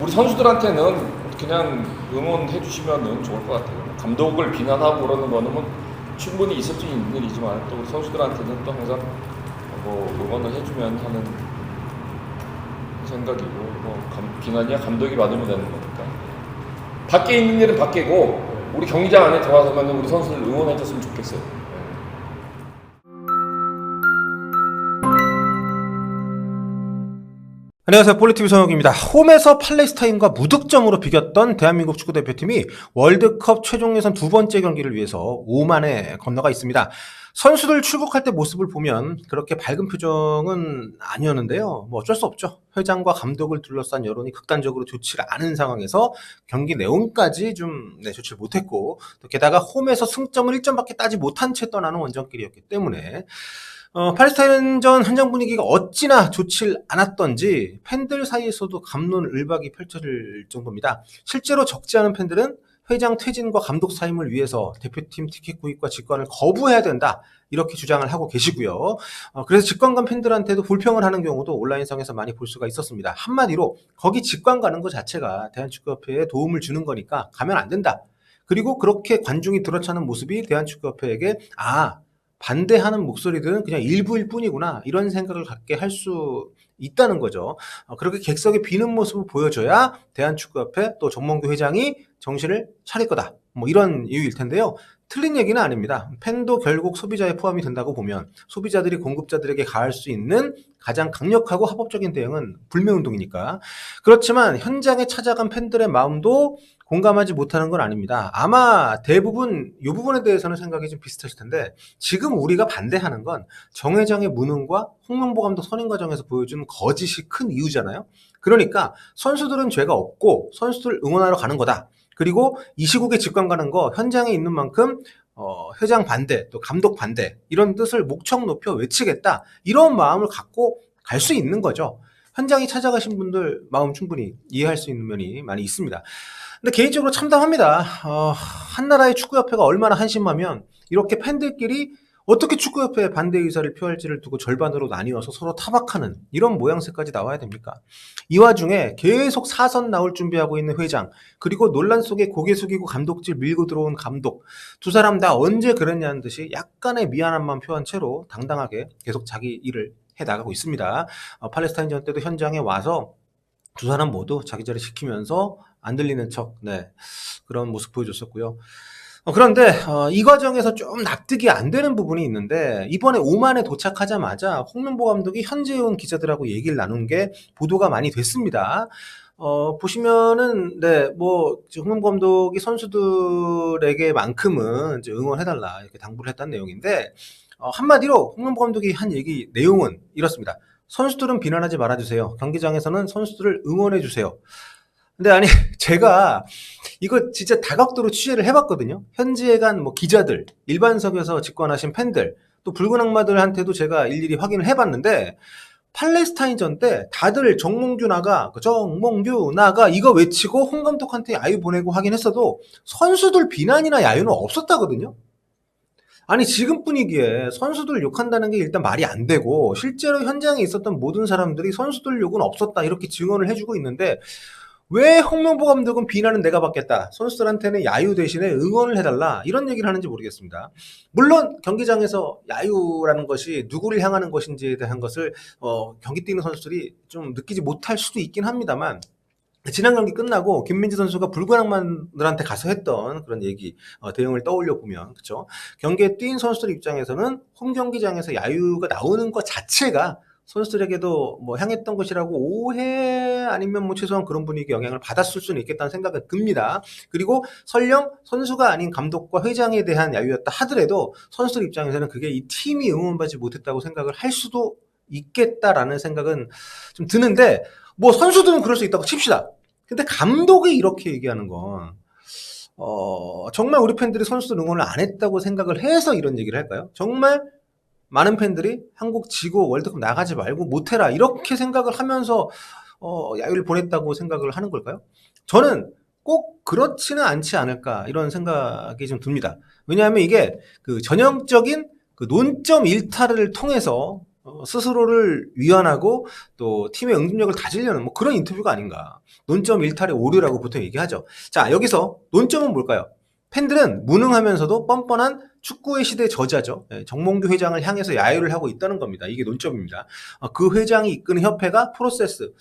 우리 선수들한테는 그냥 응원해 주시면 좋을 것 같아요. 감독을 비난하고 그러는 거는 뭐 충분히 있을 수 있는 일이지만 또 우리 선수들한테는 또 항상 뭐 응원을 해주면 하는 생각이고, 뭐 비난이야 감독이 받으면 되는 거니까. 밖에 있는 일은 밖이고 우리 경기장 안에 들어와서만 우리 선수들 응원해줬으면 좋겠어요. 안녕하세요. 볼리TV 성혁입니다. 홈에서 팔레스타인과 무득점으로 비겼던 대한민국 축구대표팀이 월드컵 최종 예선 두 번째 경기를 위해서 오만에 건너가 있습니다. 선수들 출국할 때 모습을 보면 그렇게 밝은 표정은 아니었는데요. 뭐 어쩔 수 없죠. 회장과 감독을 둘러싼 여론이 극단적으로 좋지 않은 상황에서 경기 내용까지 좀 좋지 못했고, 또 게다가 홈에서 승점을 1점밖에 따지 못한 채 떠나는 원정길이었기 때문에 팔레스타인전 현장 분위기가 어찌나 좋질 않았던지 팬들 사이에서도 갑론을박이 펼쳐질 정도입니다. 실제로 적지 않은 팬들은 회장 퇴진과 감독 사임을 위해서 대표팀 티켓 구입과 직관을 거부해야 된다, 이렇게 주장을 하고 계시고요. 그래서 직관 간 팬들한테도 불평을 하는 경우도 온라인상에서 많이 볼 수가 있었습니다. 한마디로 거기 직관 가는 것 자체가 대한축구협회에 도움을 주는 거니까 가면 안 된다. 그리고 그렇게 관중이 들어차는 모습이 대한축구협회에게 반대하는 목소리들은 그냥 일부일 뿐이구나, 이런 생각을 갖게 할 수 있다는 거죠. 그렇게 객석에 비는 모습을 보여줘야 대한축구협회 또 정몽규 회장이 정신을 차릴 거다, 뭐 이런 이유일 텐데요. 틀린 얘기는 아닙니다. 팬도 결국 소비자에 포함이 된다고 보면 소비자들이 공급자들에게 가할 수 있는 가장 강력하고 합법적인 대응은 불매운동이니까. 그렇지만 현장에 찾아간 팬들의 마음도 공감하지 못하는 건 아닙니다. 아마 대부분 이 부분에 대해서는 생각이 좀 비슷하실 텐데, 지금 우리가 반대하는 건 정 회장의 무능과 홍명보 감독 선임 과정에서 보여준 거짓이 큰 이유잖아요. 그러니까 선수들은 죄가 없고 선수들 응원하러 가는 거다. 그리고 이 시국에 직관 가는 거 현장에 있는 만큼 회장 반대 또 감독 반대, 이런 뜻을 목청 높여 외치겠다, 이런 마음을 갖고 갈 수 있는 거죠. 현장에 찾아가신 분들 마음 충분히 이해할 수 있는 면이 많이 있습니다. 근데 개인적으로 참담합니다. 한 나라의 축구협회가 얼마나 한심하면 이렇게 팬들끼리 어떻게 축구협회에 반대 의사를 표할지를 두고 절반으로 나뉘어서 서로 타박하는 이런 모양새까지 나와야 됩니까? 이 와중에 계속 사선 나올 준비하고 있는 회장, 그리고 논란 속에 고개 숙이고 감독질 밀고 들어온 감독, 두 사람 다 언제 그랬냐는 듯이 약간의 미안함만 표한 채로 당당하게 계속 자기 일을 해나가고 있습니다. 팔레스타인전 때도 현장에 와서 두 사람 모두 자기 자리 지키면서 안 들리는 척, 그런 모습 보여줬었고요. 그런데 이 과정에서 좀 납득이 안 되는 부분이 있는데, 이번에 오만에 도착하자마자 홍명보 감독이 현지에 온 기자들하고 얘기를 나눈 게 보도가 많이 됐습니다. 보시면은 홍명보 감독이 선수들에게만큼은 이제 응원해달라, 이렇게 당부를 했다는 내용인데, 한마디로 홍명보 감독이 한 얘기 내용은 이렇습니다. 선수들은 비난하지 말아주세요. 경기장에서는 선수들을 응원해주세요. 근데 아니, 제가 이거 진짜 다각도로 취재를 해봤거든요. 현지에 간 기자들, 일반석에서 직관하신 팬들, 또 붉은 악마들한테도 제가 일일이 확인을 해봤는데, 팔레스타인전 때 다들 정몽규 나가 이거 외치고 홍 감독한테 야유 보내고 하긴 했어도 선수들 비난이나 야유는 없었다거든요. 아니, 지금 분위기에 선수들 욕한다는 게 일단 말이 안 되고, 실제로 현장에 있었던 모든 사람들이 선수들 욕은 없었다, 이렇게 증언을 해주고 있는데, 왜 홍명보 감독은 비난은 내가 받겠다, 선수들한테는 야유 대신에 응원을 해달라, 이런 얘기를 하는지 모르겠습니다. 물론 경기장에서 야유라는 것이 누구를 향하는 것인지에 대한 것을 경기 뛰는 선수들이 좀 느끼지 못할 수도 있긴 합니다만, 지난 경기 끝나고 김민재 선수가 붉은 악마들한테 가서 했던 그런 얘기, 대응을 떠올려 보면, 그렇죠? 경기에 뛴 선수들 입장에서는 홈 경기장에서 야유가 나오는 것 자체가 선수들에게도 향했던 것이라고 오해 아니면 최소한 그런 분위기 영향을 받았을 수는 있겠다는 생각이 듭니다. 그리고 설령 선수가 아닌 감독과 회장에 대한 야유였다 하더라도 선수들 입장에서는 그게 이 팀이 응원받지 못했다고 생각을 할 수도 있겠다라는 생각은 좀 드는데, 선수들은 그럴 수 있다고 칩시다. 근데 감독이 이렇게 얘기하는 건 정말 우리 팬들이 선수들 응원을 안 했다고 생각을 해서 이런 얘기를 할까요? 정말 많은 팬들이 한국 지고 월드컵 나가지 말고 못해라, 이렇게 생각을 하면서 야유를 보냈다고 생각을 하는 걸까요? 저는 꼭 그렇지는 않지 않을까, 이런 생각이 좀 듭니다. 왜냐하면 이게 그 전형적인 그 논점 일탈을 통해서 스스로를 위안하고 또 팀의 응집력을 다지려는 뭐 그런 인터뷰가 아닌가. 논점 일탈의 오류라고 보통 얘기하죠. 자, 여기서 논점은 뭘까요? 팬들은 무능하면서도 뻔뻔한 축구의 시대의 저자죠. 정몽규 회장을 향해서 야유를 하고 있다는 겁니다. 이게 논점입니다. 그 회장이 이끄는 협회가 프로세스,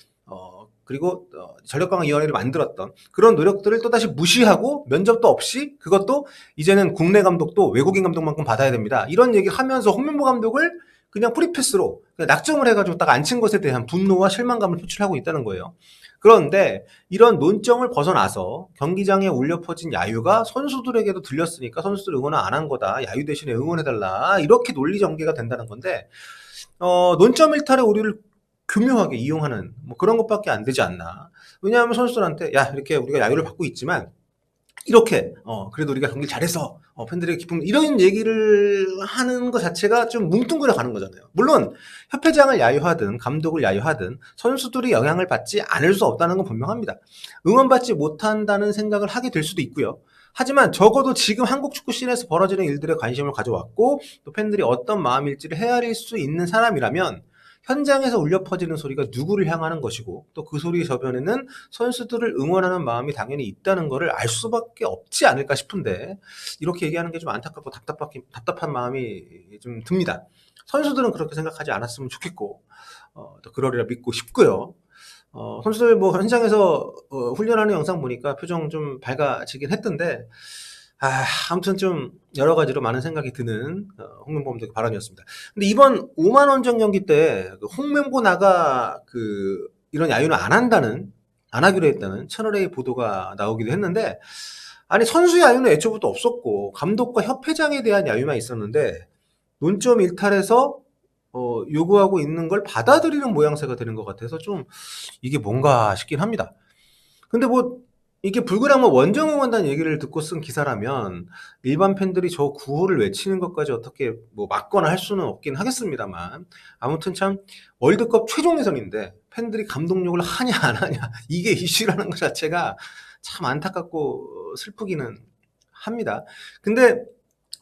그리고 전력강화위원회를 만들었던 그런 노력들을 또다시 무시하고 면접도 없이 그것도 이제는 국내 감독도 외국인 감독만큼 받아야 됩니다. 이런 얘기를 하면서 홍명보 감독을 그냥 프리패스로 그냥 낙점을 해가지고 딱 앉힌 것에 대한 분노와 실망감을 표출하고 있다는 거예요. 그런데 이런 논점을 벗어나서 경기장에 울려 퍼진 야유가 선수들에게도 들렸으니까 선수들 응원을 안 한 거다. 야유 대신에 응원해달라. 이렇게 논리 전개가 된다는 건데 논점 일탈의 오류를 교묘하게 이용하는 뭐 그런 것밖에 안 되지 않나. 왜냐하면 선수들한테 야 이렇게 우리가 야유를 받고 있지만 이렇게 그래도 우리가 경기를 잘해서 팬들에게 기쁨 이런 얘기를 하는 것 자체가 좀 뭉뚱그려 가는 거잖아요. 물론 협회장을 야유하든 감독을 야유하든 선수들이 영향을 받지 않을 수 없다는 건 분명합니다. 응원받지 못한다는 생각을 하게 될 수도 있고요. 하지만 적어도 지금 한국 축구 씬에서 벌어지는 일들에 관심을 가져왔고 또 팬들이 어떤 마음일지를 헤아릴 수 있는 사람이라면 현장에서 울려 퍼지는 소리가 누구를 향하는 것이고 또 그 소리 저변에는 선수들을 응원하는 마음이 당연히 있다는 것을 알 수밖에 없지 않을까 싶은데 이렇게 얘기하는 게 좀 안타깝고 답답한 마음이 좀 듭니다. 선수들은 그렇게 생각하지 않았으면 좋겠고 또 그러리라 믿고 싶고요. 선수들 뭐 현장에서 훈련하는 영상 보니까 표정 좀 밝아지긴 했던데 아무튼 좀 여러 가지로 많은 생각이 드는 홍명보 감독의 발언이었습니다. 근데 이번 5만 원정 경기 때 홍명보 나가 이런 야유는 안 하기로 했다는 채널A 보도가 나오기도 했는데 아니 선수 야유는 애초부터 없었고 감독과 협회장에 대한 야유만 있었는데 논점 일탈해서 요구하고 있는 걸 받아들이는 모양새가 되는 것 같아서 좀 이게 뭔가 싶긴 합니다. 근데 뭐 이게 불그라모 원정 응원단 얘기를 듣고 쓴 기사라면 일반 팬들이 저 구호를 외치는 것까지 어떻게 뭐 막거나 할 수는 없긴 하겠습니다만 아무튼 참 월드컵 최종 예선인데 팬들이 감독욕을 하냐 안 하냐 이게 이슈라는 것 자체가 참 안타깝고 슬프기는 합니다. 근데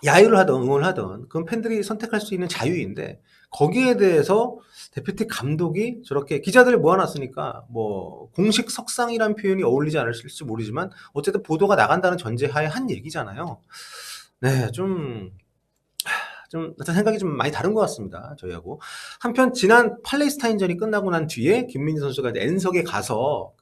야유를 하든 응원을 하든 그건 팬들이 선택할 수 있는 자유인데 거기에 대해서 대표팀 감독이 저렇게 기자들을 모아놨으니까 뭐 공식 석상이란 표현이 어울리지 않을지 모르지만 어쨌든 보도가 나간다는 전제하에 한 얘기잖아요. 네, 좀 생각이 좀 많이 다른 것 같습니다. 저희하고. 한편 지난 팔레스타인전이 끝나고 난 뒤에 김민재 선수가 N석에 가서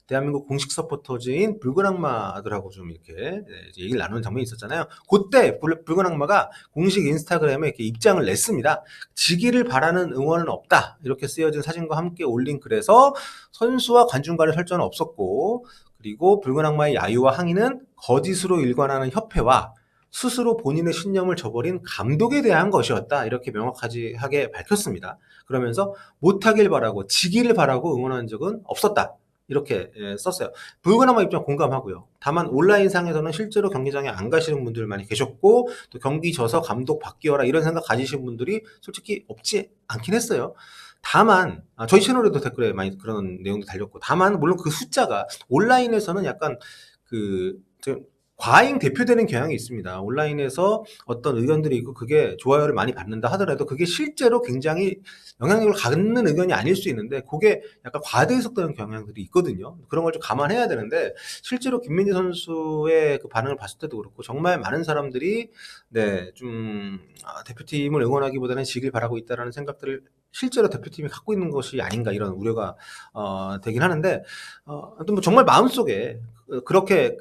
대한민국 공식 서포터즈인 붉은 악마들하고 좀 이렇게 얘기를 나누는 장면이 있었잖아요. 그때 붉은 악마가 공식 인스타그램에 이렇게 입장을 냈습니다. 지기를 바라는 응원은 없다. 이렇게 쓰여진 사진과 함께 올린 글에서 선수와 관중 간의 설전은 없었고 그리고 붉은 악마의 야유와 항의는 거짓으로 일관하는 협회와 스스로 본인의 신념을 저버린 감독에 대한 것이었다. 이렇게 명확하게 밝혔습니다. 그러면서 못하길 바라고 지기를 바라고 응원한 적은 없었다. 이렇게 썼어요. 붉은 악마 입장 공감하고요. 다만 온라인상에서는 실제로 경기장에 안 가시는 분들 많이 계셨고 또 경기 져서 감독 바뀌어라 이런 생각 가지신 분들이 솔직히 없지 않긴 했어요. 다만 저희 채널에도 댓글에 많이 그런 내용도 달렸고 다만 물론 그 숫자가 온라인에서는 약간 과잉 대표되는 경향이 있습니다. 온라인에서 어떤 의견들이 있고 그게 좋아요를 많이 받는다 하더라도 그게 실제로 굉장히 영향력을 갖는 의견이 아닐 수 있는데 그게 약간 과대 해석되는 경향들이 있거든요. 그런 걸 좀 감안해야 되는데 실제로 김민재 선수의 그 반응을 봤을 때도 그렇고 정말 많은 사람들이 좀 대표팀을 응원하기보다는 지길 바라고 있다라는 생각들을 실제로 대표팀이 갖고 있는 것이 아닌가 이런 우려가 되긴 하는데 아무튼 뭐 정말 마음속에 그렇게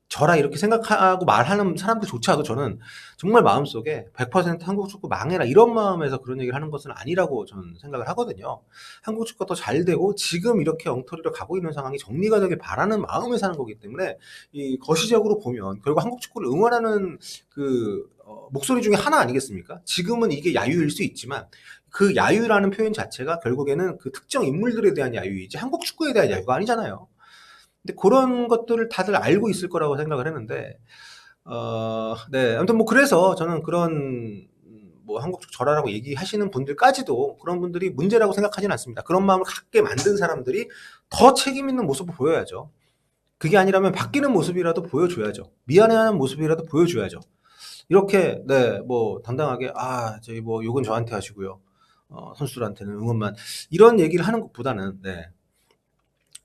저라 이렇게 생각하고 말하는 사람들조차도 저는 정말 마음속에 100% 한국 축구 망해라 이런 마음에서 그런 얘기를 하는 것은 아니라고 저는 생각을 하거든요. 한국 축구가 더 잘 되고 지금 이렇게 엉터리로 가고 있는 상황이 정리가 되길 바라는 마음에서 하는 거기 때문에 이 거시적으로 보면 결국 한국 축구를 응원하는 목소리 중에 하나 아니겠습니까? 지금은 이게 야유일 수 있지만 그 야유라는 표현 자체가 결국에는 그 특정 인물들에 대한 야유이지 한국 축구에 대한 야유가 아니잖아요. 근데 그런 것들을 다들 알고 있을 거라고 생각을 했는데, 아무튼 뭐 그래서 저는 그런 뭐 한국 축구 절하라고 얘기하시는 분들까지도 그런 분들이 문제라고 생각하지는 않습니다. 그런 마음을 갖게 만든 사람들이 더 책임 있는 모습을 보여야죠. 그게 아니라면 바뀌는 모습이라도 보여줘야죠. 미안해하는 모습이라도 보여줘야죠. 이렇게 뭐 당당하게 저희 뭐 욕은 저한테 하시고요. 선수들한테는 응원만 이런 얘기를 하는 것보다는 네.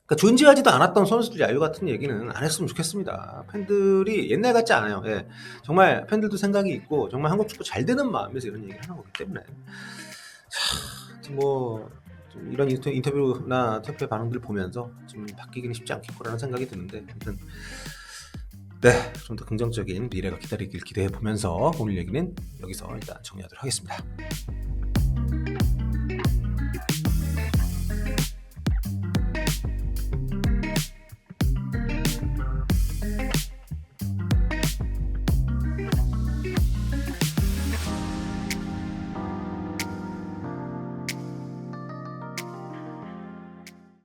그러니까 존재하지도 않았던 선수들 야유 같은 얘기는 안 했으면 좋겠습니다. 팬들이 옛날 같지 않아요. 예. 정말 팬들도 생각이 있고 정말 한국 축구 잘 되는 마음에서 이런 얘기를 하는 거기 때문에 좀 이런 인터뷰나 투표의 반응들을 보면서 좀 바뀌기는 쉽지 않겠구라는 생각이 드는데 아무튼 네, 좀 더 긍정적인 미래가 기다리길 기대해 보면서 오늘 얘기는 여기서 일단 정리하도록 하겠습니다.